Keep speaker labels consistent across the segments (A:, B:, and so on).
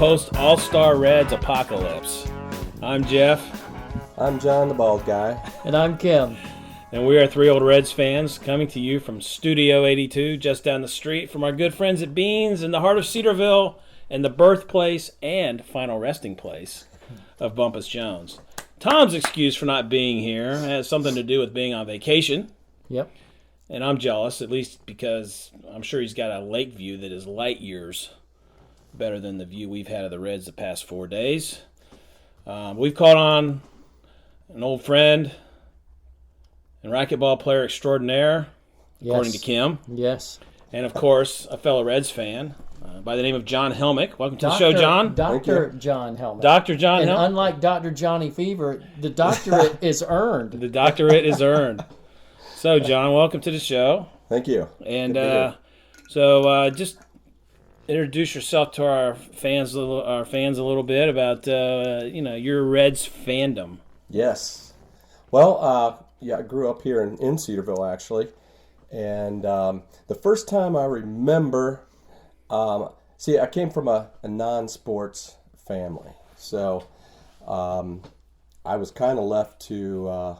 A: post All-Star Reds apocalypse. I'm Jeff.
B: I'm John, the bald guy.
C: And I'm Kim.
A: And we are three old Reds fans coming to you from Studio 82, just down the street from our good friends at Beans in the heart of Cedarville and the birthplace and final resting place of Bumpass Jones. Tom's excuse for not being here has something to do with being on vacation.
C: Yep.
A: And I'm jealous, at least because I'm sure he's got a lake view that is light years better than the view we've had of the Reds the past 4 days. We've caught on an old friend and racquetball player extraordinaire, according to Kim.
C: Yes.
A: And, of course, a fellow Reds fan by the name of John Helmick. Welcome to the show, John.
C: Dr. John Helmick.
A: Dr. John Helmick.
C: And unlike Dr. Johnny Fever, the doctorate is earned.
A: The doctorate is earned. So, John, welcome to the show.
B: Thank you.
A: And just introduce yourself to our fans a little bit about your Reds fandom.
B: Yes. Well, I grew up here in Cedarville, actually. And the first time I remember, I came from a non-sports family. So I was kind of left to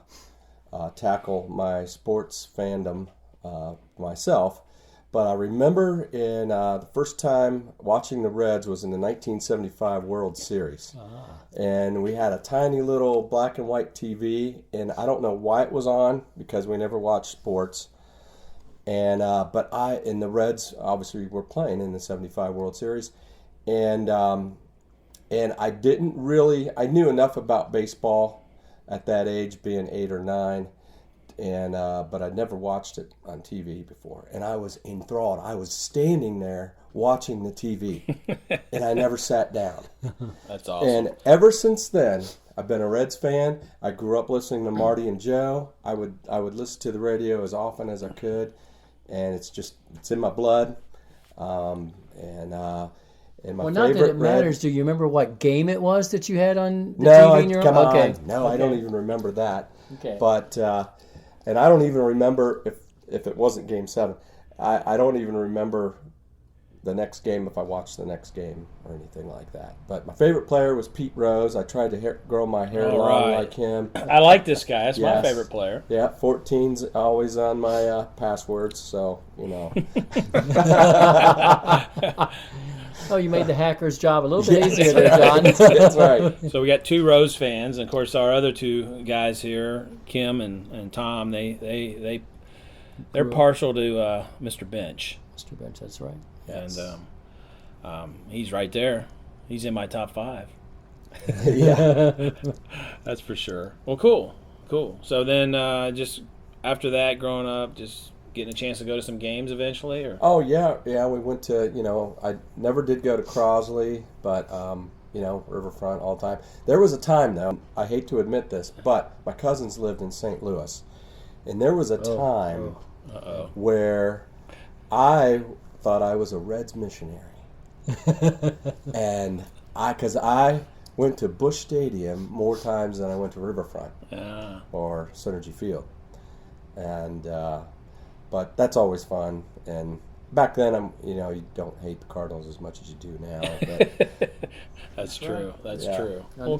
B: tackle my sports fandom myself. But I remember in the first time watching the Reds was in the 1975 World Series. And we had a tiny little black and white TV, and I don't know why it was on because we never watched sports. And the Reds obviously were playing in the 75 World Series. And I knew enough about baseball at that age, being 8 or 9. But I'd never watched it on TV before, and I was enthralled. I was standing there watching the TV, and I never sat down.
A: That's awesome.
B: And ever since then, I've been a Reds fan. I grew up listening to Marty and Joe. I would listen to the radio as often as I could, and it's in my blood. And my
C: not that it matters. Do you remember what game it was that you had on the
B: TV
C: in your
B: come
C: own?
B: on.
C: Okay.
B: No,
C: okay.
B: I don't even remember that.
C: Okay.
B: But and I don't even remember if it wasn't Game 7. I don't even remember the next game if I watched the next game or anything like that. But my favorite player was Pete Rose. I tried to grow my hair long like him.
A: I like this guy. That's my favorite player.
B: Yeah, 14's always on my passwords, so,
C: Oh, you made the hacker's job a little bit easier there, John.
B: That's right.
A: So we got two Rose fans, and of course our other two guys here, Kim and Tom. They're partial to Mr. Bench.
C: Mr. Bench, that's right.
A: Yes. And he's right there. He's in my top 5.
B: Yeah,
A: that's for sure. Well, cool. So then, just after that, growing up, just getting a chance to go to some games eventually, or?
B: Oh yeah. We went to I never did go to Crosley, but Riverfront all the time. There was a time though. I hate to admit this, but my cousins lived in St. Louis, and there was a time where I thought I was a Reds missionary, and because I went to Busch Stadium more times than I went to Riverfront or Synergy Field, and. But that's always fun, and back then, you don't hate the Cardinals as much as you do now. But
A: that's true. That's true.
C: Well,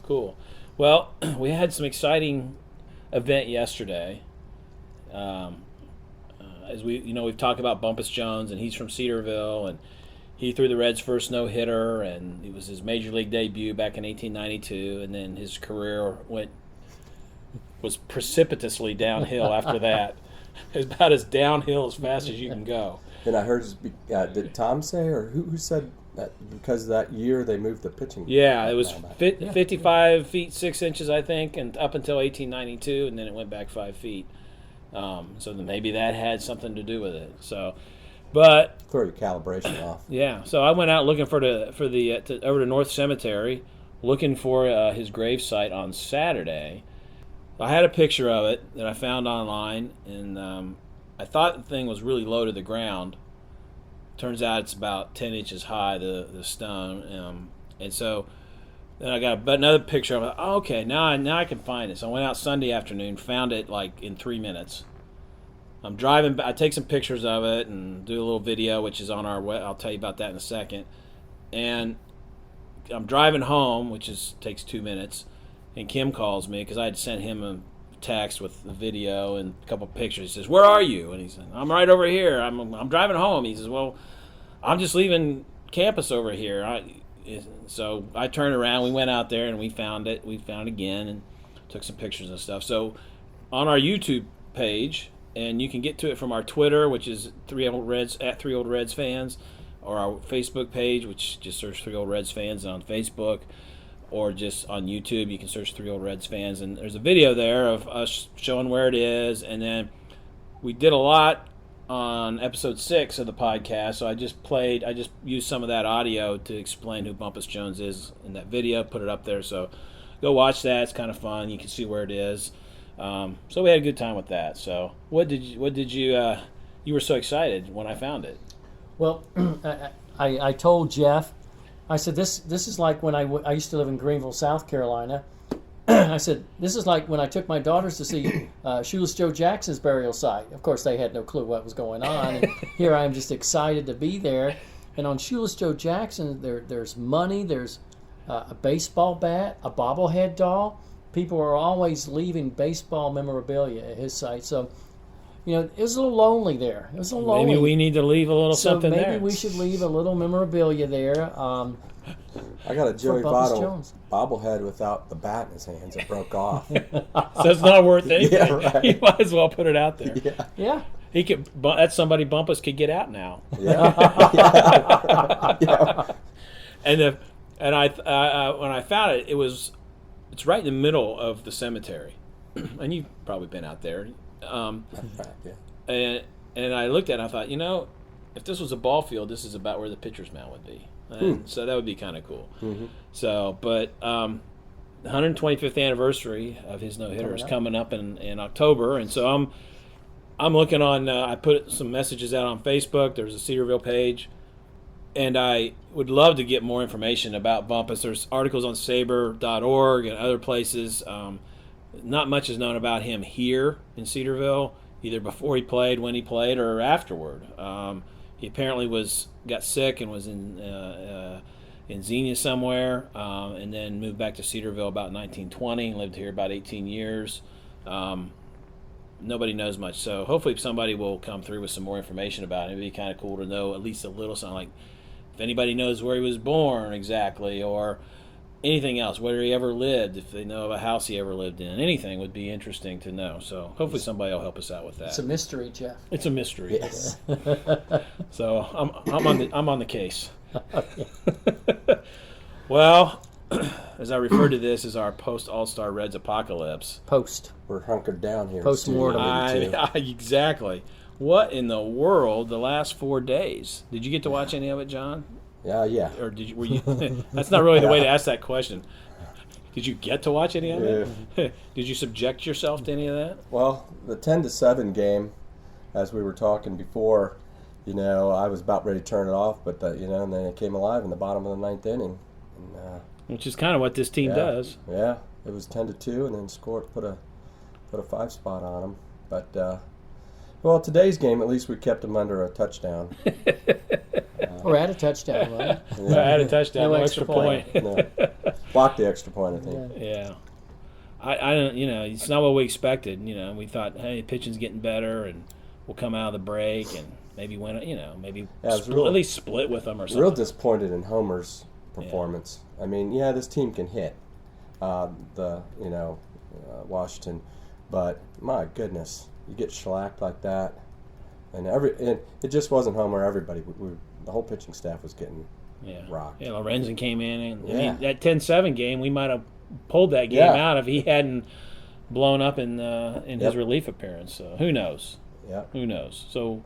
A: cool. Well, we had some exciting event yesterday. As we've talked about Bumpass Jones, and he's from Cedarville, and he threw the Reds' first no-hitter, and it was his major league debut back in 1892, and then his career was precipitously downhill after that. It's about as downhill as fast as you can go.
B: And I heard, did Tom say, or who said that because that year they moved the pitching?
A: Yeah, it was 55 feet 6 inches, I think, and up until 1892, and then it went back 5 feet. So then maybe that had something to do with it. So, but
B: throw your calibration off.
A: Yeah. So I went out looking over to North Cemetery, looking for his gravesite on Saturday. I had a picture of it that I found online, and I thought the thing was really low to the ground. Turns out it's about 10 inches high, the stone. And so then I got another picture of it. Oh, okay, now I can find it. So I went out Sunday afternoon, found it like in 3 minutes. I'm driving. I take some pictures of it and do a little video, which is on our web. I'll tell you about that in a second. And I'm driving home, which takes 2 minutes, and Kim calls me because I had sent him a text with the video and a couple pictures. He says, "Where are you?" And he said, "I'm right over here. I'm driving home." He says, "Well, I'm just leaving campus over here." So I turned around. We went out there and we found it. We found it again and took some pictures and stuff. So on our YouTube page, and you can get to it from our Twitter, which is 3 Old Reds at 3 Old Reds Fans, or our Facebook page, which just search 3 Old Reds Fans on Facebook, or just on YouTube, you can search 3 Old Reds Fans, and there's a video there of us showing where it is. And then we did a lot on episode 6 of the podcast, so I just used some of that audio to explain who Bumpass Jones is in that video, put it up there, so go watch that. It's kind of fun. You can see where it is. So we had a good time with that. So what did you you were so excited when I found it?
C: Well, I told Jeff, I said, this is like when I used to live in Greenville, South Carolina. I said, this is like when I took my daughters to see Shoeless Joe Jackson's burial site. Of course, they had no clue what was going on. And here I am just excited to be there. And on Shoeless Joe Jackson, there's money, there's a baseball bat, a bobblehead doll. People are always leaving baseball memorabilia at his site. So, it was a little lonely there. It was a little lonely.
A: Maybe we need to leave a little something there.
C: So maybe we should leave a little memorabilia there.
B: I got a Joey
C: Bumpass
B: Votto
C: Jones.
B: bobblehead without the bat in his hands. It broke off.
A: So it's not worth anything.
B: Yeah, right.
A: You might as well put it out there.
C: Yeah.
A: He could. That's somebody Bumpus could get out now.
B: Yeah. Yeah.
A: And when I found it, it's right in the middle of the cemetery, and you've probably been out there. And I looked at it and I thought, if this was a ball field, this is about where the pitcher's mound would be. And so that would be kind of cool. Mm-hmm. So, but the 125th anniversary of his no-hitter is coming up in October, and so I'm looking on. I put some messages out on Facebook. There's a Cedarville page, and I would love to get more information about Bumpus. There's articles on saber.org and other places. Not much is known about him here in Cedarville, either before he played, when he played, or afterward. He apparently got sick and was in Xenia somewhere, and then moved back to Cedarville about 1920. Lived here about 18 years. Nobody knows much, so hopefully somebody will come through with some more information about him. It'd be kind of cool to know at least a little something, like if anybody knows where he was born exactly, or anything else, where he ever lived, if they know of a house he ever lived in. Anything would be interesting to know. So hopefully somebody will help us out with that.
C: It's a mystery, Jeff.
A: It's a mystery.
B: Yes.
A: So I'm on the case. Well, as I refer to this as our post All-Star Reds apocalypse.
B: We're hunkered down here.
C: Post-mortem.
A: Exactly. What in the world the last 4 days? Did you get to watch any of it, John?
B: Yeah.
A: Or were you? That's not really the way to ask that question. Did you get to watch any of it? Did you subject yourself to any of that?
B: Well, the 10-7 game, as we were talking before, I was about ready to turn it off, but and then it came alive in the bottom of the 9th inning,
A: which is kind of what this team does.
B: Yeah, it was 10-2, and then scored, put a 5 spot on them. But well, today's game, at least we kept them under a touchdown.
C: Or at a touchdown, right?
A: Yeah. At a touchdown, no extra point.
B: No. Blocked the extra point, I think.
A: Yeah. I don't, it's not what we expected. We thought, hey, pitching's getting better, and we'll come out of the break and maybe win. At least split with them or something.
B: Real disappointed in Homer's performance. Yeah. I mean, this team can hit Washington, but my goodness, you get shellacked like that, and it just wasn't Homer. Everybody, the whole pitching staff was getting rocked. Yeah,
A: Lorenzen came in, and I mean, that 10-7 game, we might have pulled that game out if he hadn't blown up in his relief appearance. So who knows?
B: Yeah,
A: who knows? So,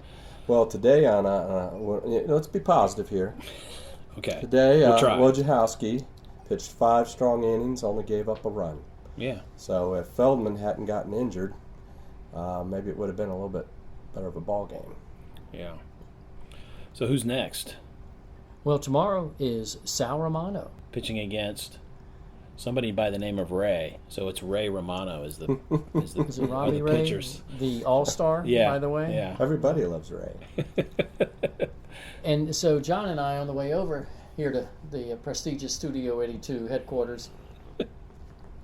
B: well, today let's be positive here.
A: Okay.
B: Today, Wojciechowski pitched 5 strong innings, only gave up a run.
A: Yeah.
B: So if Feldman hadn't gotten injured, maybe it would have been a little bit better of a ball game.
A: Yeah. So who's next?
C: Well, tomorrow is Sal Romano
A: pitching against somebody by the name of Ray. So it's Ray Romano is the
C: is it Robbie Ray,
A: pitchers.
C: The All-Star, by the way?
B: Yeah. Everybody loves Ray.
C: And so John and I, on the way over, here to the prestigious Studio 82 headquarters,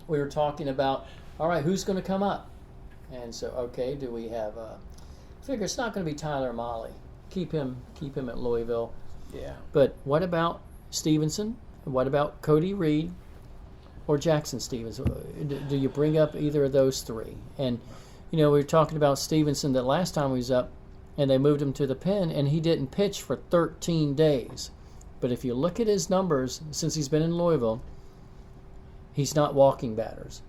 C: we were talking about, all right, who's going to come up? And so, okay, do we have? Figure it's not going to be Tyler Molly. Keep him at Louisville.
A: Yeah.
C: But what about Stevenson? What about Cody Reed or Jackson Stevens? Do you bring up either of those three? And we were talking about Stevenson that last time he was up, and they moved him to the pen, and he didn't pitch for 13 days. But if you look at his numbers since he's been in Louisville, he's not walking batters.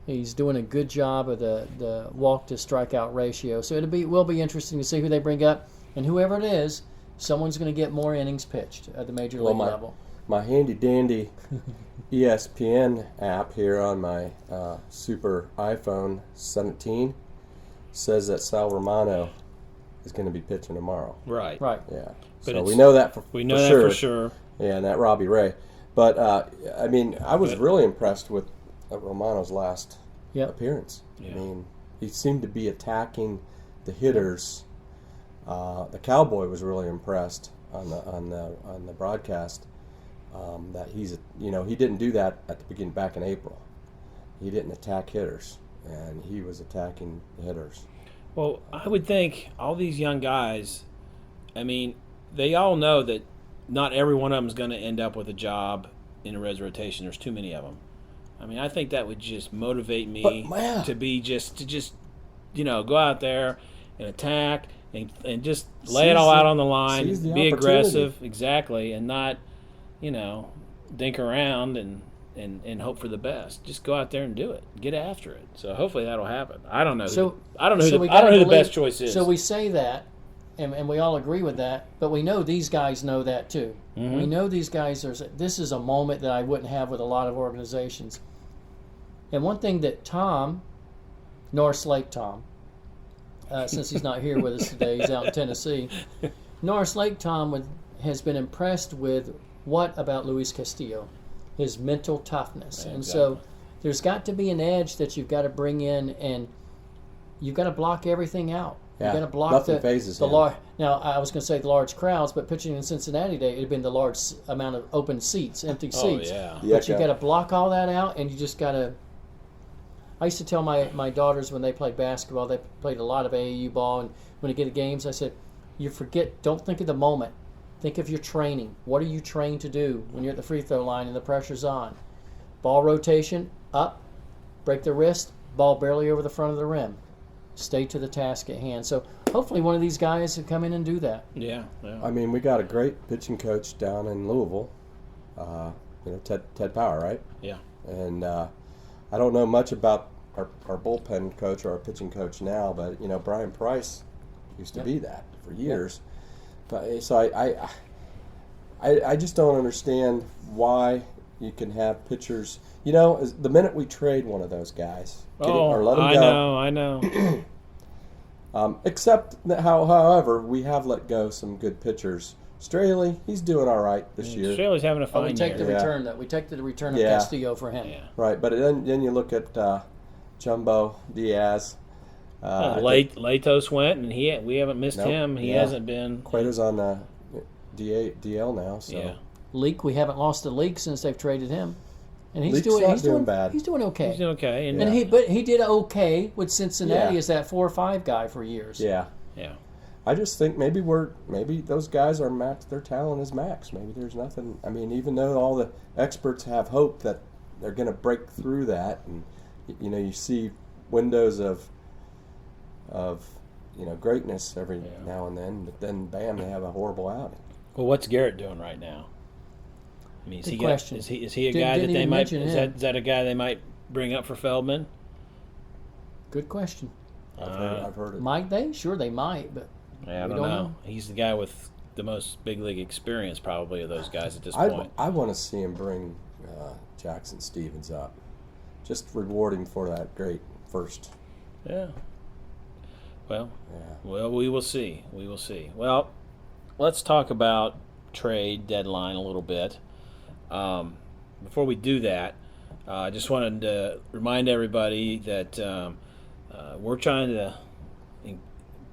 C: He's doing a good job of the walk to strikeout ratio. So it will be interesting to see who they bring up, and whoever it is, someone's going to get more innings pitched at the major league level.
B: My handy dandy ESPN app here on my super iPhone 17 says that Sal Romano is going to be pitching tomorrow.
A: Right.
B: Yeah.
A: But
B: so we know that for
A: sure.
B: Yeah, and that Robbie Ray. But I was really impressed with Romano's last appearance.
A: Yeah.
B: I mean, he seemed to be attacking the hitters. The Cowboy was really impressed on the broadcast that he didn't do that at the beginning back in April. He didn't attack hitters, and he was attacking the hitters.
A: Well, I would think all these young guys, I mean, they all know that not every one of them is going to end up with a job in a Reds rotation. There's too many of them. I mean, I think that would just motivate me to just go out there and attack and just lay it all out on the line, be aggressive, exactly, and not, dink around and hope for the best. Just go out there and do it. Get after it. So hopefully that'll happen. I don't know. I don't know who the best choice is.
C: So we say that, and we all agree with that, but we know these guys know that too. Mm-hmm. We know these guys. This is a moment that I wouldn't have with a lot of organizations. And one thing that Tom, Norris Lake Tom, since he's not here with us today, he's out in Tennessee. Norris Lake Tom has been impressed with what about Luis Castillo? His mental toughness.
A: Yeah,
C: and so there's got to be an edge that you've got to bring in, and you've got to block everything out.
B: Yeah,
C: you've got to block
B: nothing phases
C: the
B: him.
C: Now, I was going to say the large crowds, but pitching in Cincinnati today, it had been the large amount of open seats, empty seats.
A: Oh, yeah.
C: But you've got to block all that out, and you just got to... I used to tell my daughters when they played basketball, they played a lot of AAU ball, and when they get to games, I said, don't think of the moment. Think of your training. What are you trained to do when you're at the free throw line and the pressure's on? Ball rotation, up, break the wrist, ball barely over the front of the rim. Stay to the task at hand. So hopefully one of these guys can come in and do that.
A: Yeah.
B: I mean, we got a great pitching coach down in Louisville, Ted Power, right?
A: Yeah.
B: And I don't know much about our bullpen coach or our pitching coach now, but Brian Price used to be that for years. But so I just don't understand why you can have pitchers. The minute we trade one of those guys, or let him go.
A: I know.
B: Except that however, we have let go some good pitchers. Straley, he's doing all right this year.
A: Straley's having a fine year.
C: We take the return we take the return of Castillo for him.
A: Yeah.
B: Right, but then you look at Jumbo Diaz.
A: Latos went, and we haven't missed him. He hasn't been.
B: Cueto's on the DL now. So.
A: Yeah.
C: Leak, we haven't lost a Leak since they've traded him, and he's
B: doing
C: doing
B: bad.
C: He's doing okay.
A: He's doing okay,
C: but he did okay with Cincinnati as that 4 or 5 guy for years.
B: Yeah. I just think maybe those guys are max. Their talent is max. Maybe there's nothing. I mean, even though all the experts have hope that they're going to break through that, and you see windows of greatness every now and then, but then bam, they have a horrible outing.
A: Well, what's Garrett doing right now? I mean, is he a guy that they might? Is that a guy they might bring up for Feldman?
C: Good question.
B: I've heard it.
C: Might they? Sure, they might, but
A: I don't know. He's the guy with the most big league experience, probably, of those guys at this point.
B: I want to see him bring Jackson Stevens up. Just reward him for that great first.
A: Yeah. Well, we will see. Well, let's talk about trade deadline a little bit. Before we do that, I just wanted to remind everybody that we're trying to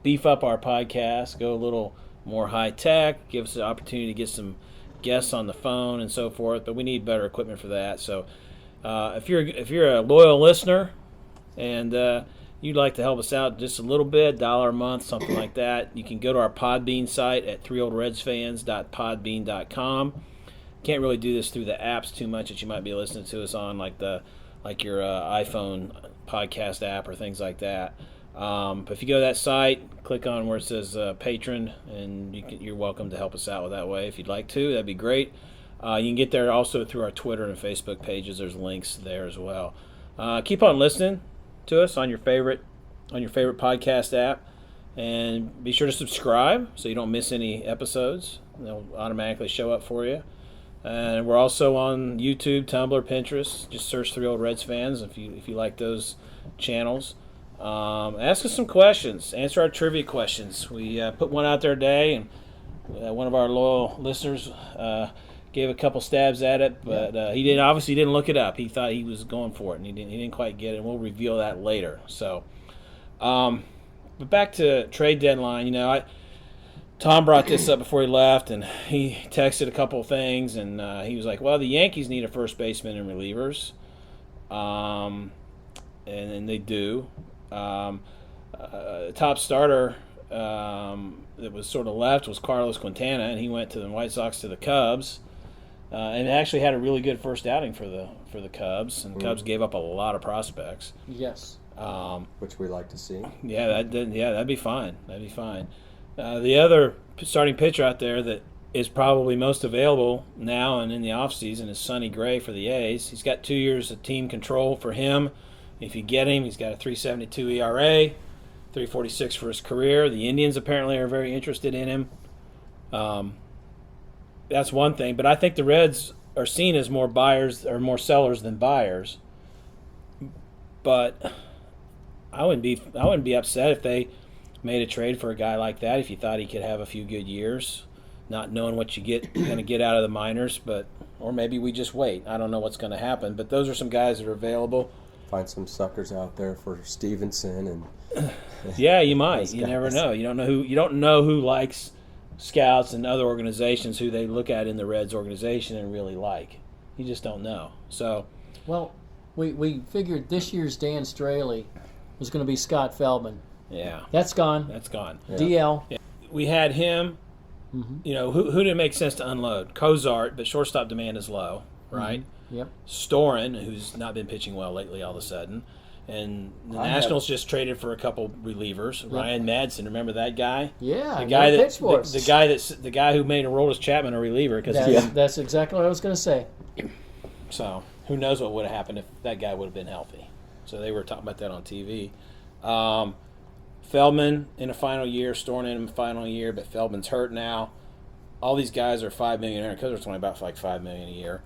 A: beef up our podcast, go a little more high tech, give us the opportunity to get some guests on the phone and so forth, but we need better equipment for that. So if you're a loyal listener and you'd like to help us out just a little bit, $1 a month, something like that, you can go to our Podbean site at threeoldredsfans.podbean.com. Can't really do this through the apps too much that you might be listening to us on, like your iPhone podcast app or things like that. But if you go to that site, click on where it says patron, and you're welcome to help us out with that way if you'd like to. That'd be great. You can get there also through our Twitter and Facebook pages. There's links there as well. Keep on listening to us on your favorite podcast app, and be sure to subscribe so you don't miss any episodes. They'll automatically show up for you. And we're also on YouTube, Tumblr, Pinterest. Just search 3 Old Reds Fans if you like those channels. Ask us some questions. Answer our trivia questions. We put one out there today, and one of our loyal listeners gave a couple stabs at it, but he didn't look it up. He thought he was going for it, and he didn't quite get it. And we'll reveal that later. So, but back to trade deadline. Tom brought this up before he left, and he texted a couple of things, and he was like, well, the Yankees need a first baseman and relievers, and they do. Top starter that was sort of left was Carlos Quintana, and he went to the White Sox to the Cubs, and actually had a really good first outing for the Cubs, and the Cubs gave up a lot of prospects.
C: Yes.
B: Which we like to see.
A: Yeah, that'd be fine. That'd be fine. The other starting pitcher out there that is probably most available now and in the offseason is Sonny Gray for the A's. He's got 2 years of team control for him. If you get him, he's got a 3.72 ERA, 3.46 for his career. The Indians apparently are very interested in him. That's one thing. But I think the Reds are seen as more buyers or more sellers than buyers. But I wouldn't be upset if they made a trade for a guy like that if you thought he could have a few good years, not knowing what you're going to get out of the minors, or maybe we just wait. I don't know what's going to happen, but those are some guys that are available.
B: Find some suckers out there for Stevenson and
A: yeah, you might. You never know. You don't know who likes scouts and other organizations who they look at in the Reds organization and really like. You just don't know. So,
C: well, we figured this year's Dan Straley was going to be Scott Feldman.
A: Yeah.
C: That's gone.
A: That's gone.
C: Yeah. DL.
A: Yeah. We had him. Mm-hmm. Who did it make sense to unload? Cozart, but shortstop demand is low, right?
C: Mm-hmm. Yep.
A: Storin, who's not been pitching well lately all of a sudden. And the Nationals just traded for a couple relievers. Yep. Ryan Madsen, remember that guy?
C: Yeah,
A: the guy who made Aroldis Chapman a reliever.
C: That's exactly what I was going to say.
A: So who knows what would have happened if that guy would have been healthy. So they were talking about that on TV. Feldman in a final year, Storin in a final year, but Feldman's hurt now. All these guys are $5 million because they're only about like $5 million a year.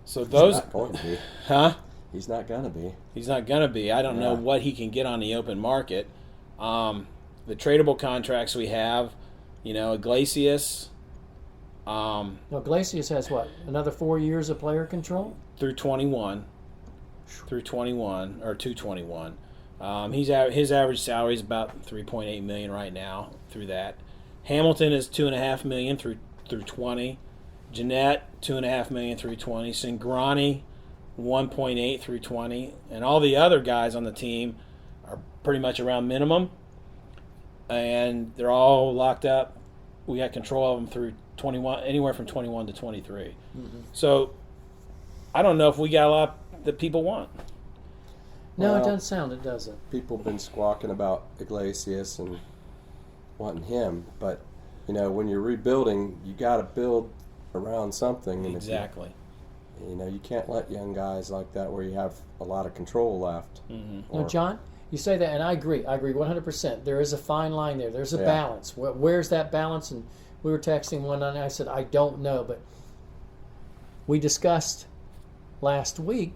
A: So those,
B: he's not going to be.
A: Huh?
B: He's not going to be.
A: He's not going to be. I don't know what he can get on the open market. The tradable contracts we have, Iglesias.
C: Iglesias has what? Another 4 years of player control?
A: Through 21 or 221. His average salary is about $3.8 million right now through that. Hamilton is $2.5 million through 20. Jeanette $2.5 million through 20. Cingrani 1.8 through 20, and all the other guys on the team are pretty much around minimum, and they're all locked up. We got control of them through 21, anywhere from 21 to 23. Mm-hmm. So I don't know if we got a lot that people want.
C: No, it doesn't sound it, does it?
B: People have been squawking about Iglesias and wanting him, but when you're rebuilding, you got to build around something. And
A: exactly.
B: You can't let young guys like that where you have a lot of control left.
C: Mm-hmm. Now, John, you say that, and I agree. I agree 100%. There is a fine line there. There's a balance. Where's that balance? And we were texting one night, and I said, I don't know. But we discussed last week,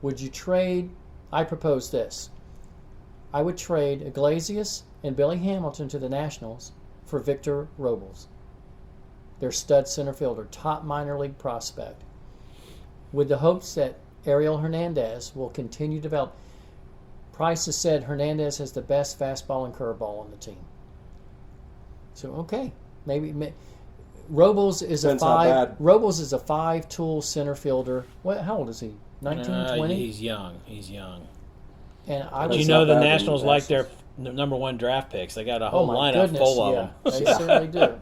C: would you trade? I proposed this. I would trade Iglesias and Billy Hamilton to the Nationals for Victor Robles, their stud center fielder, top minor league prospect, with the hopes that Ariel Hernandez will continue to develop. Price has said Hernandez has the best fastball and curveball on the team. So, okay, maybe Robles is
B: Depends how bad.
C: Robles is a 5-tool center fielder. What? How old is he? 19, 20?
A: He's young. He's young.
C: And I
A: Do
C: was
A: you know the
B: not bad
A: Nationals
B: in
A: like their number 1 draft picks? They got a
C: oh
A: whole
C: my
A: lineup
C: goodness,
A: full of
C: yeah,
A: them.
C: they certainly do.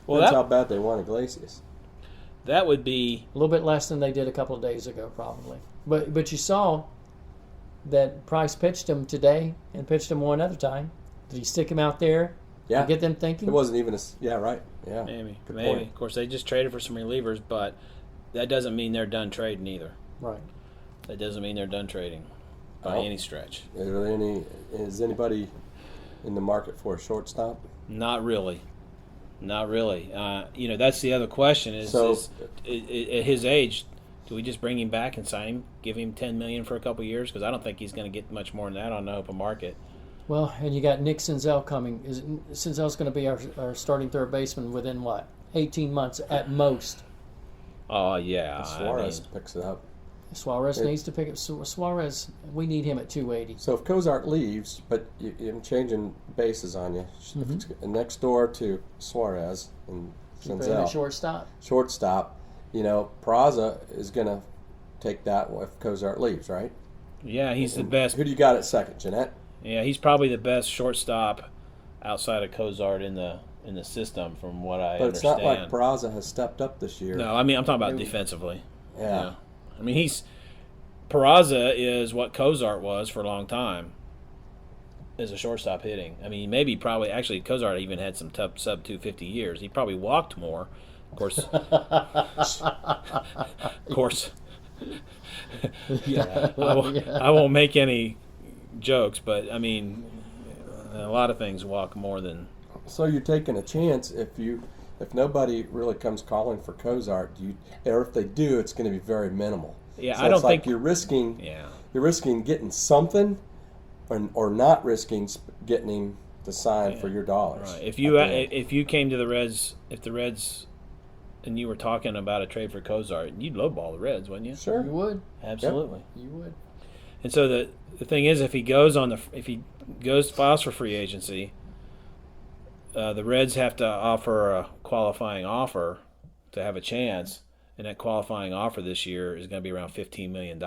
A: Well,
B: Depends how bad they want Iglesias.
A: that would be
C: A little bit less than they did a couple of days ago, probably. But you saw that Price pitched him today and pitched him one other time. Did he stick him out there?
B: Yeah.
C: And get them thinking.
B: It wasn't even a. Yeah, right. Yeah.
A: maybe.
B: Good
A: Maybe.
B: point.
A: Of course, they just traded for some relievers, but that doesn't mean they're done trading either.
C: Right.
A: That doesn't mean they're done trading by
B: Oh.
A: any stretch.
B: Is anybody in the market for a shortstop?
A: Not really. Not really. That's the other question is at his age, do we just bring him back and sign him, give him $10 million for a couple of years? Because I don't think he's going to get much more than that on the open market.
C: Well, and you got Nick Senzel coming. Senzel's going to be our starting third baseman within, 18 months at most.
A: Oh, yeah.
B: Suarez picks it up.
C: Suarez needs to pick up. Suarez, we need him at 280.
B: So if Cozart leaves, but I'm changing bases on you, next door to Suarez and
C: Keep him at
B: Senzel,
C: shortstop.
B: Peraza is going to take that if Cozart leaves, right?
A: Yeah, he's the best.
B: Who do you got at second, Jeanette?
A: Yeah, he's probably the best shortstop outside of Cozart in the system, from what I
B: But it's
A: understand.
B: not like Peraza has stepped up this year.
A: No, I mean I'm talking about defensively.
B: Yeah.
A: I mean Peraza is what Cozart was for a long time as a shortstop hitting. I mean actually Cozart even had some tough sub 250 years. He probably walked more. Of course. Yeah. I won't make any jokes, but I mean a lot of things walk more than.
B: So you're taking a chance if nobody really comes calling for Cozart, or if they do, it's going to be very minimal.
A: Yeah,
B: so
A: I don't think
B: you're risking. Yeah. You're risking getting something, or not risking getting him to sign for your dollars.
A: Right. If you came to the Reds, if the Reds, and you were talking about a trade for Cozart, you'd lowball the Reds, wouldn't you?
B: Sure,
C: you would.
A: Absolutely,
C: you would.
A: And so the thing is, if he files for free agency, the Reds have to offer a qualifying offer to have a chance, and that qualifying offer this year is going to be around $15 million,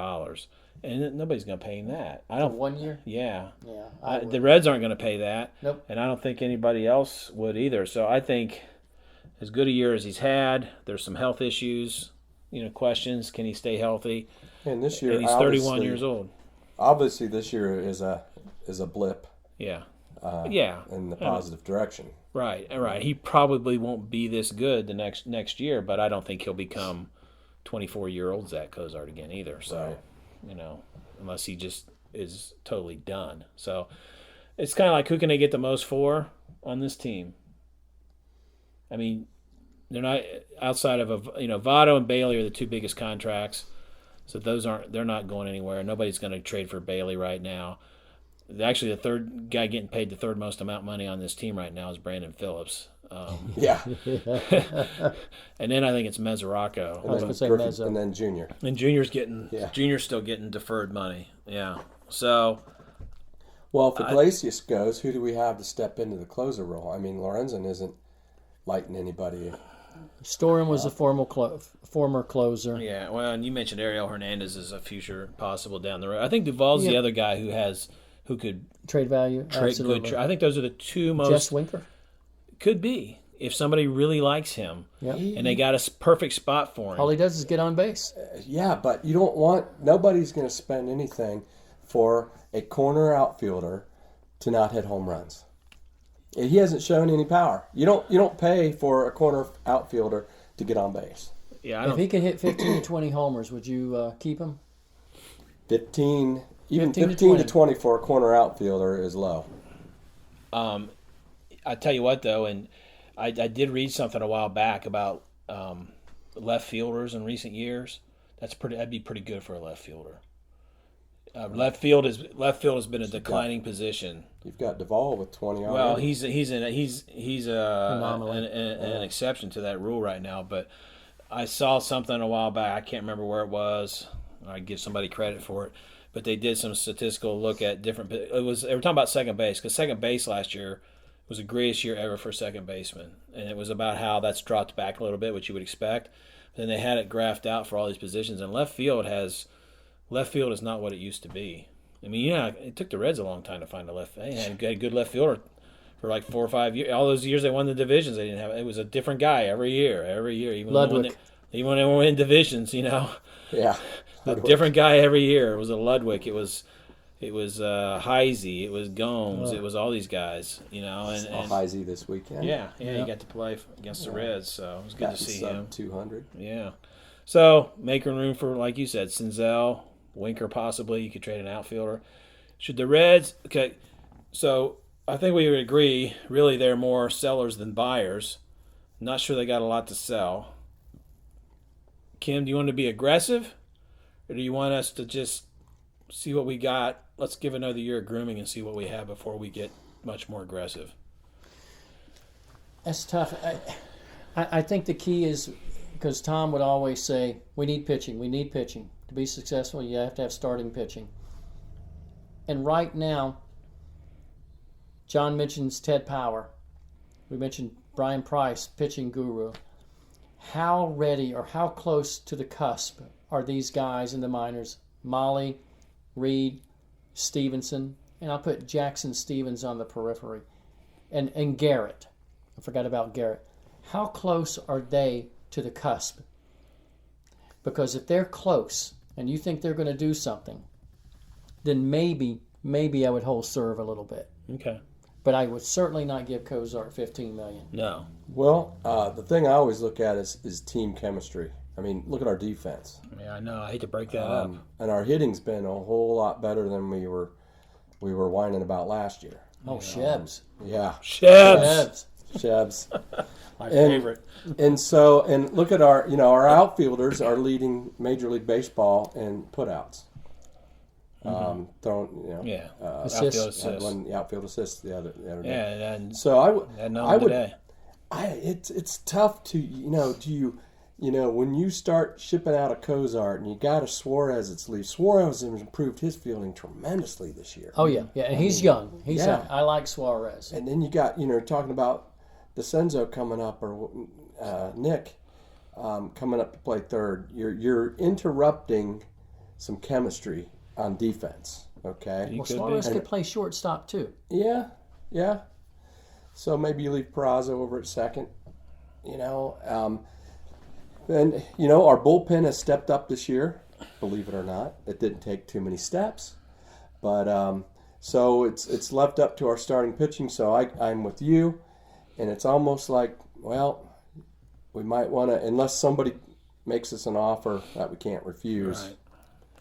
A: and nobody's going to pay him that. I don't.
C: 1 year.
A: Yeah.
C: Yeah.
A: The Reds aren't going to pay that.
C: Nope.
A: And I don't think anybody else would either. So I think, as good a year as he's had, there's some health issues. Questions. Can he stay healthy?
B: And this year,
A: and he's 31 years old.
B: Obviously, this year is a blip.
A: Yeah.
B: In the positive direction.
A: Right. He probably won't be this good the next year, but I don't think he'll become 24-year-old Zach Cozart again either. So, unless he just is totally done. So, it's kind of like, who can they get the most for on this team? I mean, they're not outside of Votto and Bailey are the two biggest contracts. So they're not going anywhere. Nobody's going to trade for Bailey right now. Actually, the third guy getting paid the third most amount of money on this team right now is Brandon Phillips.
B: Yeah.
A: And then I think it's Mesoraco.
B: And then Junior.
A: And Junior's still getting deferred money. Yeah. So.
B: Well, if Iglesias goes, who do we have to step into the closer role? I mean, Lorenzen isn't lighting anybody.
C: Storen was a former closer.
A: Yeah, well, and you mentioned Ariel Hernandez as a future possible down the road. I think Duvall's the other guy who could
C: trade value. Absolutely.
A: I think those are the two most.
C: Jess Winker
A: could be if somebody really likes him, and they got a perfect spot for him.
C: All he does is get on base.
B: Yeah, but you don't want. Nobody's going to spend anything for a corner outfielder to not hit home runs. He hasn't shown any power. You don't pay for a corner outfielder to get on base.
A: Yeah,
C: if he can hit 15 to 20 homers, would you keep him?
B: 15 to 20 for a corner outfielder is low.
A: I tell you what, though, and I did read something a while back about left fielders in recent years. That'd be pretty good for a left fielder. Left field has been a declining position.
B: You've got Duvall with 20 already.
A: Well, he's an exception to that rule right now. But I saw something a while back. I can't remember where it was. I'd give somebody credit for it. But they did some statistical look at different. They were talking about second base, because second base last year was the greatest year ever for second baseman. And it was about how that's dropped back a little bit, which you would expect. Then they had it graphed out for all these positions, and left field is not what it used to be. I mean, yeah, it took the Reds a long time to find a left. They had a good left fielder for like 4 or 5 years. All those years they won the divisions, they didn't have. It was a different guy every year. Even
C: Ludwig.
A: Even when they were in divisions,
B: Yeah.
A: a different guy every year. It was a Ludwig. It was Heisey. It was Gomes. It was all these guys. And
B: Heisey this weekend.
A: Yeah, he got to play against the Reds, so it was good to see him.
B: 200.
A: Yeah. So making room for, like you said, Senzel, Winker possibly. You could trade an outfielder. Should the Reds? Okay, so I think we would agree. Really, they're more sellers than buyers. Not sure they got a lot to sell. Kim, do you want to be aggressive, or do you want us to just see what we got? Let's give another year of grooming and see what we have before we get much more aggressive.
C: That's tough. I think the key is, because Tom would always say, we need pitching. We need pitching. To be successful, you have to have starting pitching. And right now, John mentions Ted Power. We mentioned Brian Price, pitching guru. How ready or how close to the cusp are these guys in the minors? Molly, Reed, Stevenson, and I'll put Jackson Stevens on the periphery. And Garrett. I forgot about Garrett. How close are they to the cusp? Because if they're close and you think they're going to do something, then maybe I would hold serve a little bit.
A: Okay.
C: But I would certainly not give Cozart $15 million.
A: No.
B: Well, the thing I always look at is team chemistry. I mean, look at our defense.
A: Yeah, I know. I hate to break that up.
B: And our hitting's been a whole lot better than we were whining about last year.
C: Oh, Shebs.
B: Yeah.
A: Shebs.
B: Shebs.
A: My favorite.
B: And look at our outfielders are leading Major League Baseball in putouts.
C: Assists.
B: Outfield assists the other day.
A: Yeah,
B: so
A: I would. Today.
B: It's tough to when you start shipping out a Cozart and you got a Suarez that's lead. Suarez has improved his fielding tremendously this year.
C: Oh yeah, and he's young. He's young. I like Suarez.
B: And then you got talking about DeCenzo coming up, or Nick coming up to play third. You're interrupting some chemistry on defense. Okay.
C: Well, Suarez could play shortstop too.
B: Yeah. So maybe you leave Peraza over at second. And our bullpen has stepped up this year. Believe it or not, it didn't take too many steps, but so it's left up to our starting pitching. So I'm with you, and it's almost like, well, we might want to, unless somebody makes us an offer that we can't refuse.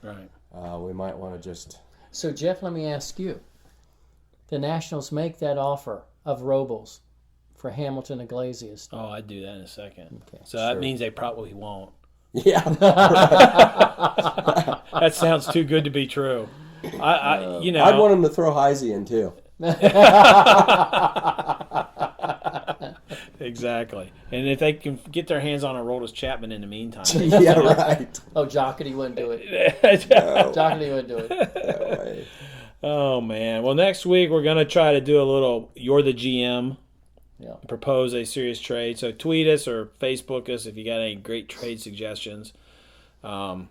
A: Right.
B: We might want to just.
C: So Jeff, let me ask you: the Nationals make that offer of Robles for Hamilton Iglesias.
A: Oh, I'd do that in a second.
C: Okay.
A: So that means they probably won't.
B: Yeah.
A: That sounds too good to be true.
B: I'd want them to throw Heisey in too.
A: Exactly. And if they can get their hands on Aroldis Chapman in the meantime.
B: Yeah, right.
C: Oh, Jocketty wouldn't do it.
B: No.
C: Jocketty wouldn't do it.
B: No way.
A: Oh, man. Well, next week we're going to try to do a little You're the GM.
C: Yeah.
A: Propose a serious trade. So tweet us or Facebook us if you got any great trade suggestions. Or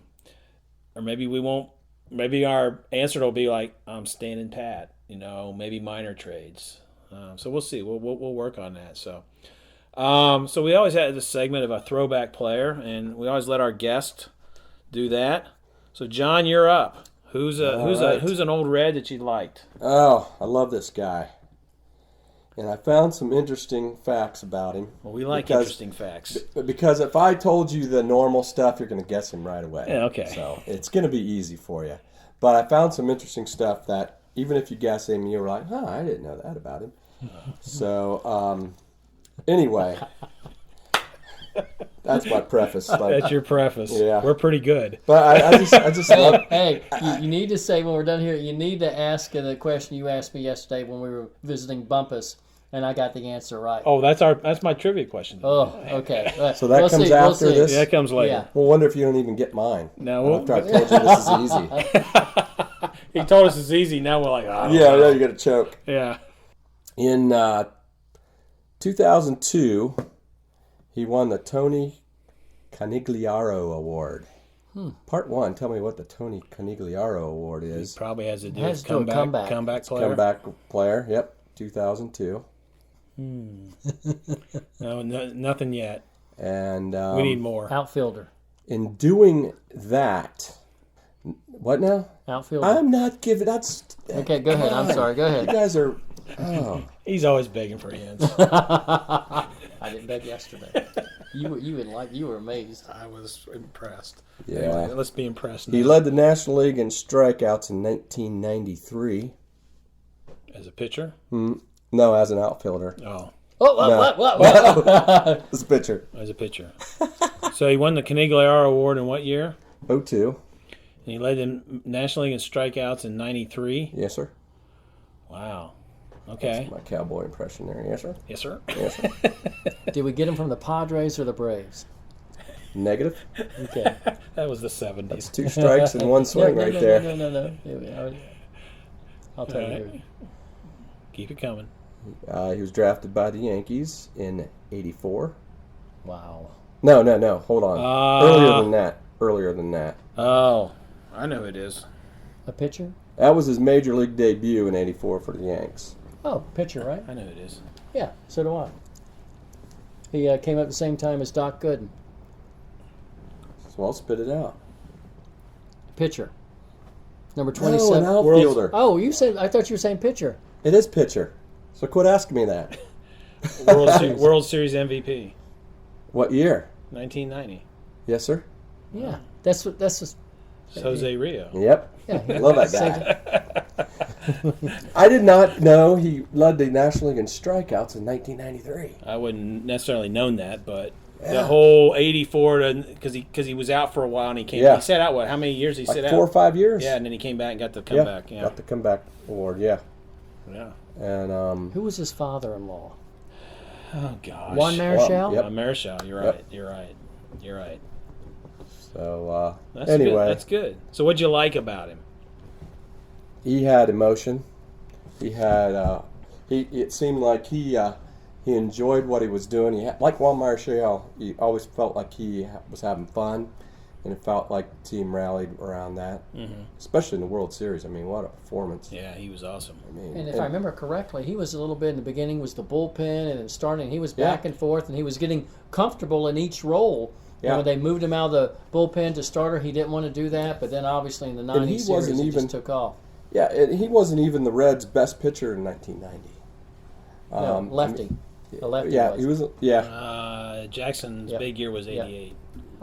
A: maybe we won't. Maybe our answer will be like, I'm standing pat. Maybe minor trades. So we'll see. We'll work on that. So we always had this segment of a throwback player, and we always let our guest do that. So John, you're up. Who's an old Red that you liked?
B: Oh, I love this guy. And I found some interesting facts about him.
A: Well, we like interesting facts.
B: Because if I told you the normal stuff, you're going to guess him right away.
A: Yeah, okay.
B: So it's going to be easy for you. But I found some interesting stuff that even if you guess him, you were like, I didn't know that about him. So, anyway, that's my preface.
A: That's your preface.
B: Yeah.
A: We're pretty good.
B: But I just love.
C: Hey, you need to say when we're done here, you need to ask the question you asked me yesterday when we were visiting Bumpus, and I got the answer right.
A: Oh, that's my trivia question.
C: Oh, okay.
B: So that comes after this?
A: Yeah, that comes later.
C: Yeah.
B: Well, wonder if you don't even get mine.
A: No.
B: After I told you this is easy.
A: He told us it's easy. Now we're like,
B: Yeah, you got to choke.
A: Yeah.
B: In 2002, he won the Tony Conigliaro Award. Part 1, tell me what the Tony Conigliaro Award is.
A: Probably has to do
C: Has
A: with
C: to do with
A: comeback player.
B: Comeback player, yep, 2002.
A: No, nothing yet.
B: And
A: We need more.
C: Outfielder.
B: in doing that, what now?
C: Outfielder.
B: I'm not giving, that's...
C: Okay, go ahead. I'm sorry. Go
B: You
C: ahead.
B: guys are, oh.
A: He's always begging for hints.
C: I didn't beg yesterday. You were amazed.
A: I was impressed.
B: Yeah.
A: Anyway, let's be impressed now.
B: He led the National League in strikeouts in 1993.
A: As a pitcher?
B: No, as an outfielder.
A: Oh,
C: Oh, what?
B: As a pitcher.
A: as a pitcher. So he won the Conigliaro Award in what year?
B: 02.
A: And he led the National League in strikeouts in 93.
B: Yes, sir.
A: Wow. Okay.
B: My cowboy impression there. Yes, sir.
A: Yes, sir.
B: Yes, sir.
C: Did we get him from the Padres or the Braves?
B: Negative.
C: Okay.
A: That was the 70s.
B: That's 2 strikes and 1 swing right there.
C: No. I'll tell you.
A: Keep it coming.
B: He was drafted by the Yankees in 84.
C: Wow.
B: No. Hold on. Earlier than that.
A: Oh, I know who it is.
C: A pitcher?
B: That was his major league debut in 84 for the Yanks.
C: Oh, pitcher, right?
A: I know who it is.
C: Yeah, so do I. He came up at the same time as Doc Gooden.
B: So I'll spit it out.
C: Pitcher. Number
B: No,
C: 27.
B: an outfielder.
C: Oh, I thought you were saying pitcher.
B: It is pitcher. So quit asking me that.
A: World Series MVP,
B: What year?
A: 1990.
B: Yes, sir.
C: Yeah, that's just.
A: It's Jose Rio.
B: Yep.
C: Yeah,
B: Love that guy. I did not know he led the National League in strikeouts in 1993.
A: I wouldn't necessarily known that, but the
B: Yeah.
A: whole 84 because he was out for a while and he came.
B: Yeah.
A: He sat out how many years he
B: Like
A: sat
B: 4 or
A: out?
B: 5 years.
A: Yeah, and then he came back and got the comeback. Yeah.
B: Got the comeback award. Yeah.
A: Yeah.
B: And
C: Who was his father-in-law?
A: Oh gosh.
C: Juan Marichal?
B: Yep.
A: Marichal. You're
B: Yep.
A: right. You're right. You're right.
B: so
A: That's
B: anyway,
A: good. That's good. So what'd you like about him?
B: he had emotion. He had it seemed like he enjoyed what he was doing. Like Juan Marichal, he always felt like he was having fun, and it felt like the team rallied around that. Especially in the World Series. I mean, what a performance!
A: Yeah, he was awesome.
B: I mean,
C: And if I remember correctly, he was a little bit in the beginning was the bullpen, and then starting, he was back and forth, and he was getting comfortable in each role.
B: Yeah.
C: And when they moved him out of the bullpen to starter, he didn't want to do that, but then obviously in the 90 series,
B: wasn't
C: he
B: even-
C: just took off.
B: he wasn't even the Reds' best pitcher in 1990.
C: No, lefty. A lefty
B: Yeah,
C: was.
B: he was. Yeah,
A: Jackson's big year was 88.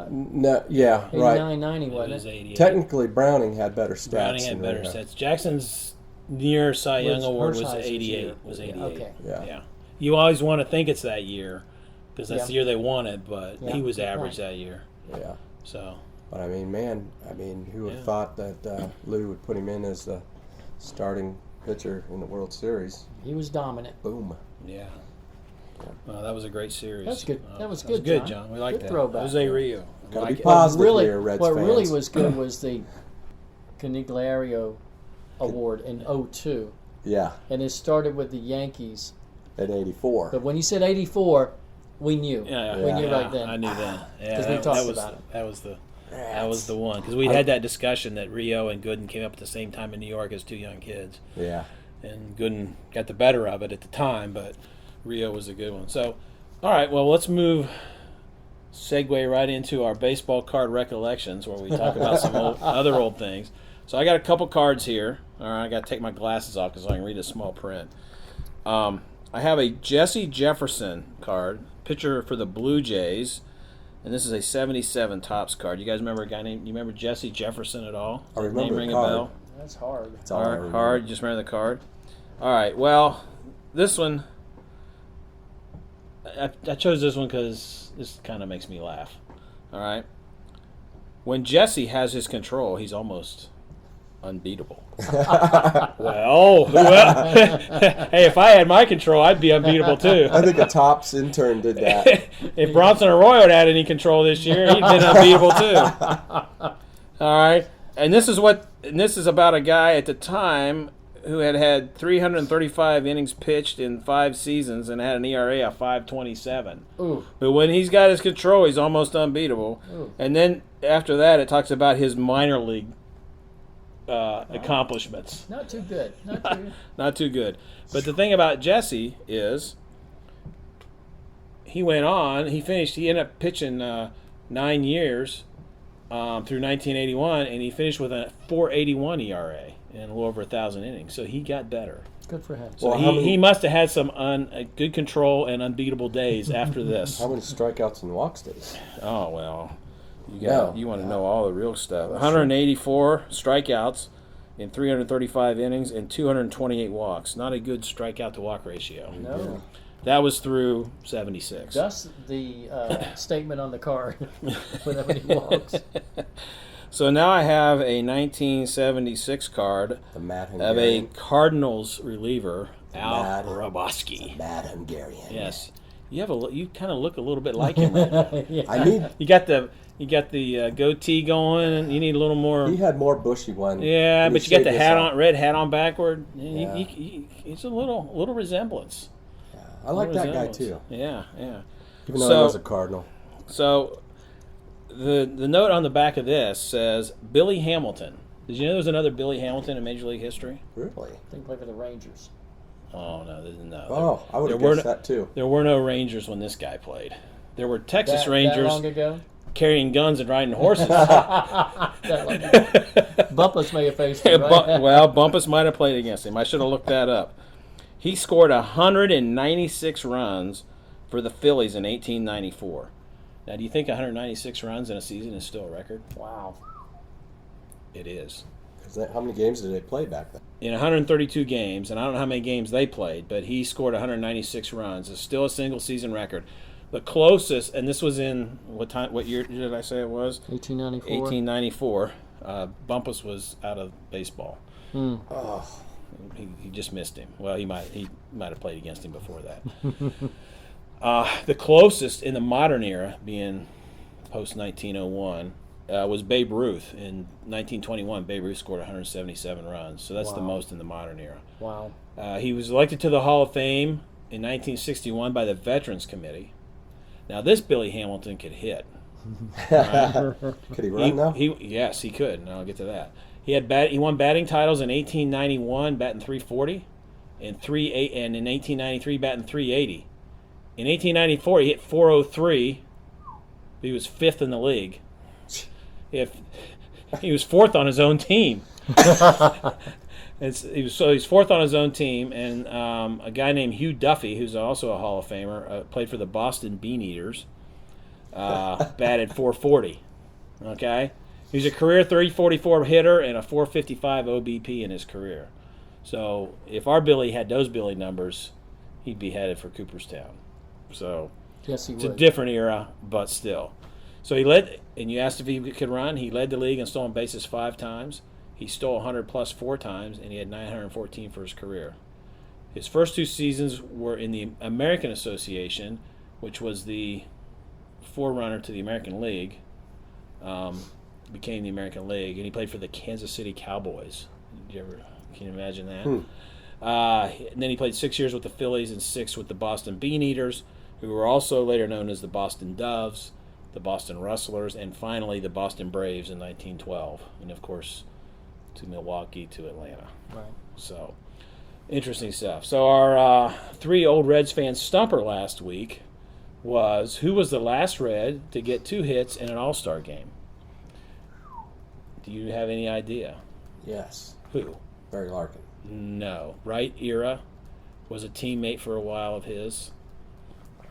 B: no, yeah, right.
C: 89, 90,
A: It
C: wasn't
A: was
C: it?
A: 88.
B: Technically, Browning had better stats.
A: Browning had
B: than
A: better
B: Rio.
A: stats. Jackson's near Cy Young Award was
C: Hershiser's
A: 88.
C: year.
A: Was 88.
C: Okay.
B: Yeah.
A: You always want to think it's that year because that's
C: Yeah.
A: the year they won it, but
C: Yeah.
A: he was average
C: Right.
A: that year.
B: Yeah.
A: So
B: But I mean, man, who would have thought that Lou would put him in as the starting pitcher in the World Series?
C: He was dominant.
B: Boom.
A: yeah. Well, that was a great series.
C: That's good. That was
A: That was
C: good,
A: good,
C: John.
A: John. We like
C: Good
A: that.
C: throwback.
A: Jose Rio. We
B: Gotta
A: like
B: be
A: it.
B: positive
C: really,
B: here, Reds
C: what
B: fans.
C: really was good was the Conigliaro Award in 02.
B: Yeah,
C: And it started with the Yankees.
B: at 84.
C: But when you said 84, we knew.
A: Yeah,
C: We knew
A: yeah,
C: right then.
A: I knew that. Yeah,
C: 'Cause we
A: that,
C: talked
A: that was
C: about it.
A: that was the one because we had that discussion that Rio and Gooden came up at the same time in New York as 2 young kids,
B: Yeah.
A: and Gooden got the better of it at the time, but Rio was a good one. So, all right, well, let's segue right into our baseball card recollections where we talk about some other old things. So I got a couple cards here. All right, I got to take my glasses off because I can read the small print. I have a Jesse Jefferson card, pitcher for the Blue Jays, and this is a 77 Topps card. You guys remember a guy named? You remember Jesse Jefferson at all?
B: I
A: Does that
B: remember
A: name
B: the
A: ring a
B: card.
A: bell?
C: That's hard.
B: That's all I remember.
A: Hard. Just remember the card. All right. Well, this one. I chose this one because this kind of makes me laugh. All right. When Jesse has his control, he's almost unbeatable. well, hey, if I had my control, I'd be unbeatable too.
B: I think a Topps intern did that.
A: If Bronson Arroyo had had any control this year, he'd been unbeatable too. All right, and this is about a guy at the time who had 335 innings pitched in 5 seasons and had an ERA of 5.27.
C: Ooh.
A: But when he's got his control, he's almost unbeatable.
C: Ooh.
A: And then after that, it talks about his minor league accomplishments.
C: Not too good. Not too good.
A: Not too good. But the thing about Jesse is he went on. He ended up pitching 9 years through 1981, and he finished with a 4.81 ERA and a little over 1,000 innings. So he got better.
C: Good for him.
A: So he must have had some good control and unbeatable days after this.
B: How many strikeouts and walks did he?
A: Oh, well, you want to know all the real stuff. 184 strikeouts in 335 innings and 228 walks. Not a good strikeout to walk ratio.
C: No.
B: Yeah.
A: That was through 76.
C: That's the statement on the card whenever he walks.
A: So now I have a 1976 card
B: The Mad
A: of a
B: Hungarian.
A: Cardinals reliever, Al
B: Mad-
A: Raboski.
B: Mad Hungarian.
A: Yes, you kind of look a little bit like him. Right?
C: Yeah.
B: I need.
A: You got the goatee going, and you need a little more.
B: He had more bushy one.
A: Yeah,
B: when he
A: but you got the
B: shaved
A: hat
B: this off.
A: on, red hat on backward.
B: Yeah.
A: It's a little resemblance.
B: Yeah. I like that guy
A: Resemblance.
B: too.
A: Yeah.
B: Even though
A: So-
B: he was a Cardinal.
A: So, the note on the back of this says Billy Hamilton. Did you know there was another Billy Hamilton in Major League history?
B: Really?
C: I think play for the Rangers.
A: Oh no.
B: Oh, I would have
A: there were
B: guessed that too.
A: There were no Rangers when this guy played. There were Texas
C: That
A: Rangers
C: long ago?
A: carrying guns and riding horses.
C: That long ago. Bumpus may have faced him, right?
A: Well, Bumpus might have played against him. I should have looked that up. He scored 196 runs for the Phillies in 1894. Now, do you think 196 runs in a season is still a record?
C: Wow.
A: It is.
B: How many games did they play back then?
A: In 132 games, and I don't know how many games they played, but he scored 196 runs. It's still a single-season record. The closest, and this was in what year did I say it was?
C: 1894.
A: 1894. Bumpus was out of baseball.
B: Oh,
A: He just missed him. Well, he might have played against him before that. The closest in the modern era, being post 1901, was Babe Ruth. In 1921, Babe Ruth scored 177 runs. So that's the
C: Wow.
A: most in the modern era.
C: Wow.
A: He was elected to the Hall of Fame in 1961 by the Veterans Committee. Now, this Billy Hamilton could hit.
B: could he run now?
A: Yes, he could, and I'll get to that. He won batting titles in 1891, batting .340, and in 1893, batting .380. In 1894, he hit .403. He was 5th in the league. He was 4th on his own team. He's 4th on his own team, and a guy named Hugh Duffy, who's also a Hall of Famer, played for the Boston Beaneaters, batted .440. Okay? He's a career .344 hitter and a .455 OBP in his career. So if our Billy had those Billy numbers, he'd be headed for Cooperstown. So
C: Yes, he
A: it's
C: would.
A: a different era, but still. So he led, and you asked if he could run. He led the league in stolen bases 5 times. He stole 100 plus 4 times, and he had 914 for his career. His first 2 seasons were in the American Association, which was the forerunner to the American League. Became the American League, and he played for the Kansas City Cowboys. Can you imagine that? And then he played 6 years with the Phillies and 6 with the Boston Beaneaters, who were also later known as the Boston Doves, the Boston Rustlers, and finally the Boston Braves in 1912. And of course, to Milwaukee, to Atlanta.
C: Right.
A: So, interesting stuff. So our 3 old Reds fans stumper last week was, who was the last Red to get 2 hits in an All-Star game? Do you have any idea?
B: Yes.
A: Who?
B: Barry Larkin.
A: No. Right era was a teammate for a while of his.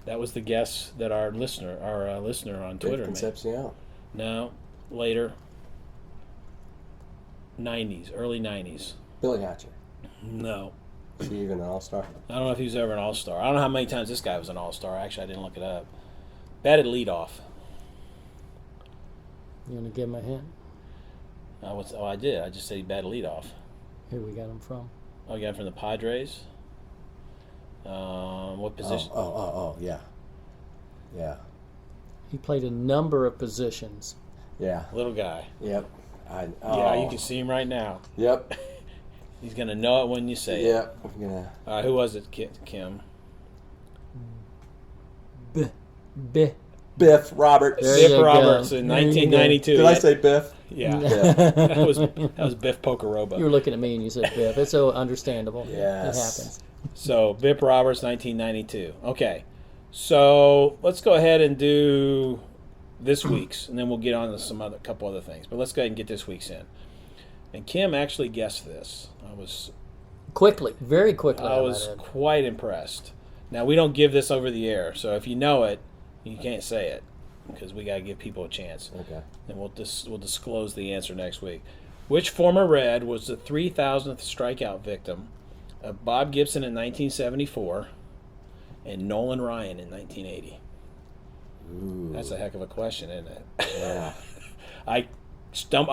A: That was the guess that our listener on Twitter
B: Dave
A: made.
B: Concepcion.
A: No, later. 90s, early 90s.
B: Billy Hatcher.
A: No.
B: Is he even an all-star?
A: I don't know if he was ever an All-Star. I don't know how many times this guy was an All-Star. Actually, I didn't look it up. Batted leadoff.
C: You want to give him a hint?
A: I did. I just said he batted leadoff.
C: Who we got him from?
A: Oh, you got him from the Padres? What position?
B: Yeah. Yeah.
C: He played a number of positions.
B: Yeah.
A: Little guy.
B: Yep.
A: Yeah, you can see him right now.
B: Yep.
A: He's going to know it when you say it.
B: Yeah, I'm gonna.
A: All right, who was it, Kim?
B: Biff Roberts.
C: There
A: Biff
C: you
A: Roberts
C: go.
A: in
C: There you
A: 1992.
B: Did I say Biff?
A: Yeah.
B: Yeah.
A: that was Biff Pokeroba.
C: You were looking at me and you said Biff. It's so understandable.
B: Yes.
C: It happens.
A: So, Biff Roberts, 1992. Okay. So, let's go ahead and do this week's, and then we'll get on to couple other things. But let's go ahead and get this week's in. And Kim actually guessed this.
C: Very quickly.
A: I was quite impressed. Now, we don't give this over the air, so if you know it, you can't say it because we got to give people a chance.
B: Okay.
A: And we'll disclose the answer next week. Which former Red was the 3,000th strikeout victim of Bob Gibson in 1974 and Nolan Ryan in 1980?
B: Ooh.
A: That's a heck of a question, isn't it?
B: Yeah.
A: I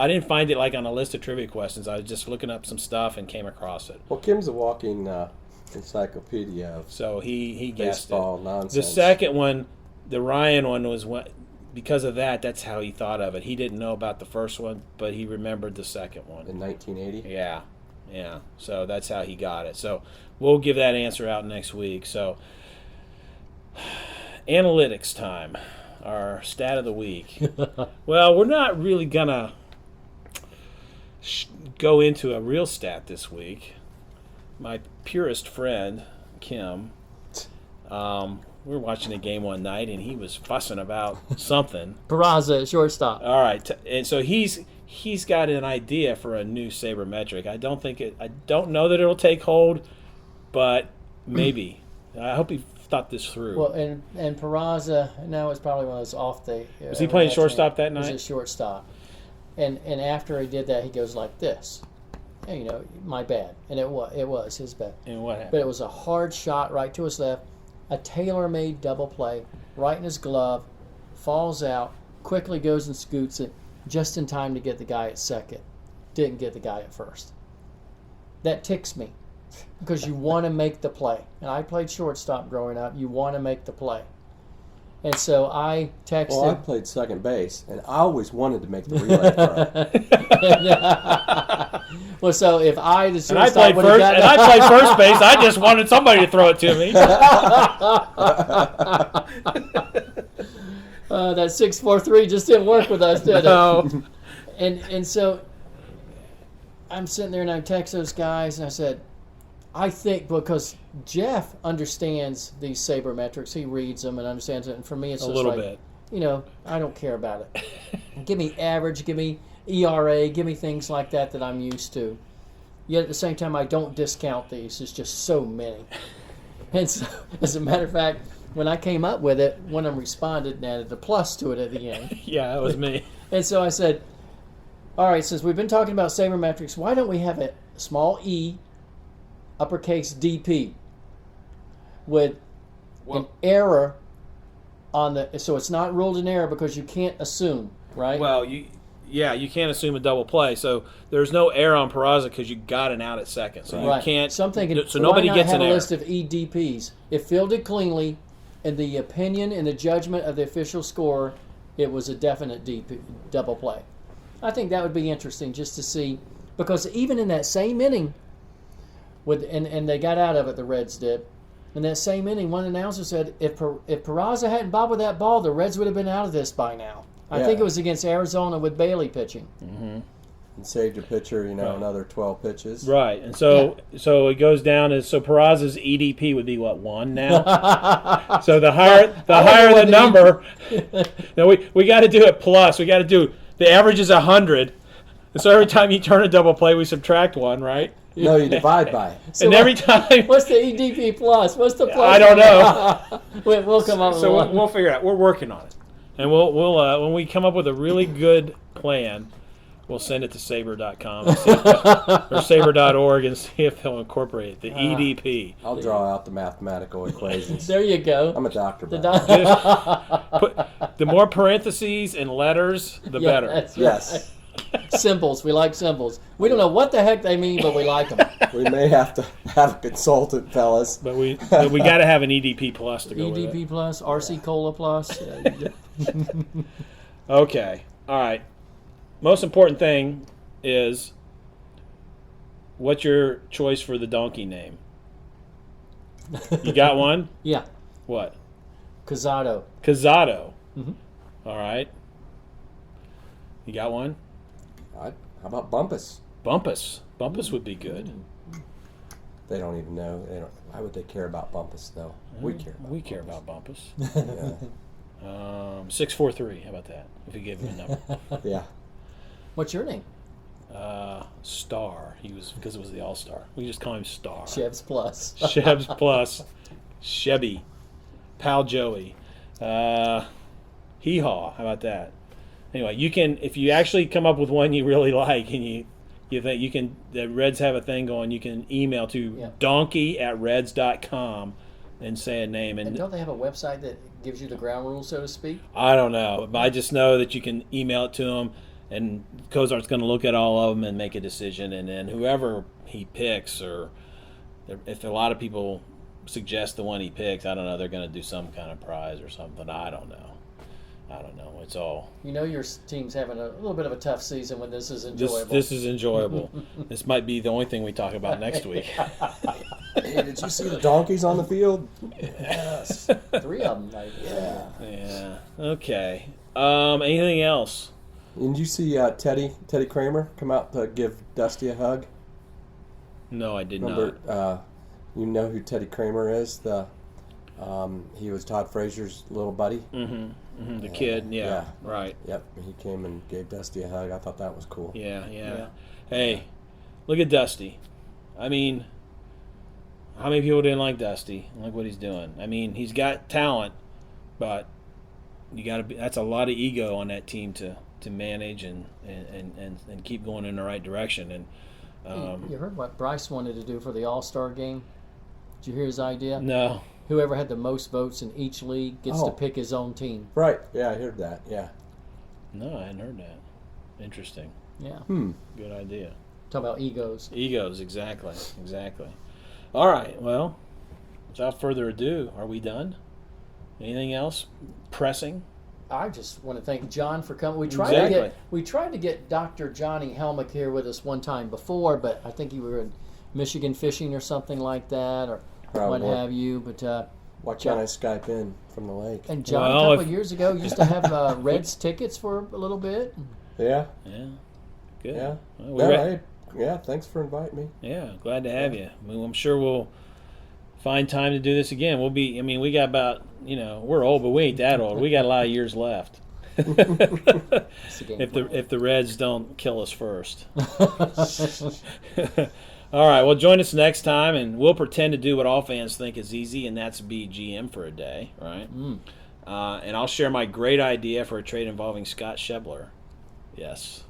A: didn't find it like on a list of trivia questions. I was just looking up some stuff and came across it.
B: Well, Kim's a walking encyclopedia of
A: So he guessed
B: baseball
A: it.
B: nonsense.
A: The second one, the Ryan one, was because of that. That's how he thought of it. He didn't know about the first one, but he remembered the second one.
B: In 1980?
A: Yeah. So that's how he got it. So we'll give that answer out next week. So analytics time, our stat of the week. Well, we're not really gonna go into a real stat this week. My purest friend, Kim, we were watching a game one night, and he was fussing about something.
C: Peraza at shortstop.
A: All right, and so he's got an idea for a new sabermetric. I don't know that it'll take hold, but maybe. I hope he thought this through.
C: Well, and Peraza, now it's probably one of those off day.
A: Was he playing shortstop that night?
C: He was a shortstop. And after he did that, he goes like this. And, my bad. And it was his bad.
A: And what happened?
C: But it was a hard shot right to his left, a tailor-made double play, right in his glove, falls out, quickly goes and scoots it, just in time to get the guy at second. Didn't get the guy at first. That ticks me because you want to make the play. And I played shortstop growing up. You want to make the play. And so I texted.
B: Well, I played second base, and I always wanted to make the relay throw.
C: Well, so if I, the
A: and I
C: shortstop,
A: played first base, I just wanted somebody to throw it to me.
C: That 6-4-3 just didn't work with us, did it?
A: No.
C: And so I'm sitting there and I text those guys and I said, I think because Jeff understands these sabermetrics, he reads them and understands it, and for me it's
A: a
C: just
A: little
C: like,
A: bit.
C: I don't care about it. Give me average, give me ERA, give me things like that I'm used to. Yet at the same time, I don't discount these. There's just so many. And so, as a matter of fact, when I came up with it, one of them responded and added a plus to it at the end.
A: Yeah, that was me.
C: And so I said, all right, since we've been talking about sabermetrics, why don't we have a small e, uppercase DP, with an error on the, so it's not ruled an error because you can't assume, right?
A: Well, you can't assume a double play. So there's no error on Peraza because you got an out at second. So you can't.
C: So I'm thinking,
A: so nobody
C: why not
A: gets
C: have
A: an
C: a
A: error.
C: list of EDPs? If fielded cleanly, in the opinion and the judgment of the official scorer, it was a definite DP, double play. I think that would be interesting just to see, because even in that same inning, and they got out of it, the Reds did. In that same inning, one announcer said, if Peraza hadn't bobbled that ball, the Reds would have been out of this by now. I think it was against Arizona with Bailey pitching.
A: Mm-hmm.
B: And saved your pitcher, another 12 pitches.
A: Right, and so it goes down as so Peraza's EDP would be what, 1 now. So the higher the number, we got to do it plus. We got to do the average is 100, and so every time you turn a double play, we subtract 1, right?
B: No, you divide by it.
C: So
A: and every time,
C: what's the EDP plus? What's the plus?
A: I don't know.
C: We'll come up with
A: So
C: one.
A: we'll figure it out. We're working on it, and we'll when we come up with a really good plan, we'll send it to saber.com or saber.org and see if they'll incorporate the EDP.
B: I'll draw out the mathematical equations.
C: There you go.
B: I'm a doctor.
A: The more parentheses and letters, the better.
C: That's
B: Yes.
C: right. Symbols. We like symbols. We don't know what the heck they mean, but we like them.
B: We may have to have a consultant, fellas.
A: But we got to have an EDP plus to go with it.
C: EDP plus, RC Cola plus.
A: Okay. All right. Most important thing is what's your choice for the donkey name? You got one?
C: Yeah.
A: What?
C: Cozart.
A: Cozart.
C: Mhm.
A: All right. You got one?
B: How about Bumpus?
A: Bumpus. Bumpus would be good.
B: They don't even know. They don't. Why would they care about Bumpus though? We care. About
A: We care about Bumpus.
B: Yeah.
A: 643. How about that? If we gave him a number.
B: Yeah.
C: What's your name?
A: Star. He was because it was the All-Star. We just call him Star.
C: Chevs Plus.
A: Shebs plus Chevy. Pal Joey. Hee-haw. How about that? Anyway, you can, if you actually come up with one you really like and you think you can, the Reds have a thing going, you can email to donkey@reds.com and say a name.
C: And don't they have a website that gives you the ground rules, so to speak?
A: I don't know. But I just know that you can email it to them, and Cozart's going to look at all of them and make a decision. And then whoever he picks, or if a lot of people suggest the one he picks, I don't know, they're going to do some kind of prize or something. I don't know. It's all.
C: You know your team's having a little bit of a tough season when this is enjoyable.
A: This is enjoyable. This might be the only thing we talk about next week.
B: Hey, did you see the donkeys on the field?
C: Yes. 3 of them.
A: Yeah. Okay. Anything else?
B: Did you see Teddy Kramer come out to give Dusty a hug?
A: No, I did
B: Remember,
A: not.
B: you know who Teddy Kramer is? He was Todd Frazier's little buddy.
A: Mm-hmm. The kid. Yeah. Right.
B: Yep. He came and gave Dusty a hug. I thought that was cool.
A: Yeah. Hey, look at Dusty. I mean, how many people didn't like Dusty? Look what he's doing. I mean, he's got talent, but you got to be. That's a lot of ego on that team to manage and keep going in the right direction. And
C: you heard what Bryce wanted to do for the All-Star game? Did you hear his idea?
A: No.
C: Whoever had the most votes in each league gets to pick his own team.
B: Right. Yeah, I heard that. Yeah.
A: No, I hadn't heard that. Interesting.
C: Yeah.
A: Good idea.
C: Talk about egos.
A: Egos, exactly. All right, well, without further ado, are we done? Anything else pressing?
C: I just want to thank John for coming. We tried to get Dr. Johnny Helmick here with us one time before, but I think you were in Michigan fishing or something like that, or what have you. But
B: why can't I Skype in from the lake?
C: And John, a couple of years ago, used to have Reds tickets for a little bit.
B: Yeah.
A: Good.
B: Yeah.
A: Well,
B: thanks for inviting me.
A: Yeah, glad to have you. I mean, I'm sure we'll find time to do this again. We got about, we're old, but we ain't that old. We got a lot of years left. if the Reds don't kill us first. All right, well, join us next time, and we'll pretend to do what all fans think is easy, and that's be GM for a day, right? And I'll share my great idea for a trade involving Scott Schebler. Yes.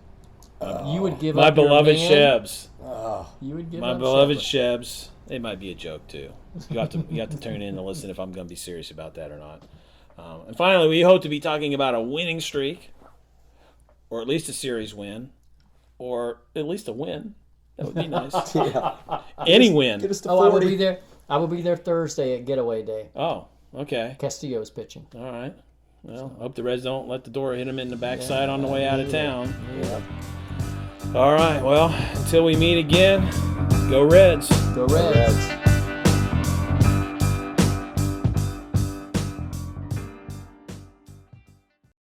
C: You would give
A: my
C: up
A: beloved
C: your man?
A: Shebs.
C: You would give
A: my
C: up
A: beloved
C: Schebler.
A: Shebs. It might be a joke too. You have to tune in and listen if I'm going to be serious about that or not. And finally, we hope to be talking about a winning streak, or at least a series win, or at least a win. That would be nice. Any win.
B: Get us to 40.
C: I will be there. I will be there Thursday at Getaway Day.
A: Oh, okay.
C: Castillo's pitching.
A: All right. Well, I hope the Reds don't let the door hit him in the backside on the way out of town.
B: Yeah.
A: All right. Well, until we meet again, go Reds.
C: Go Reds.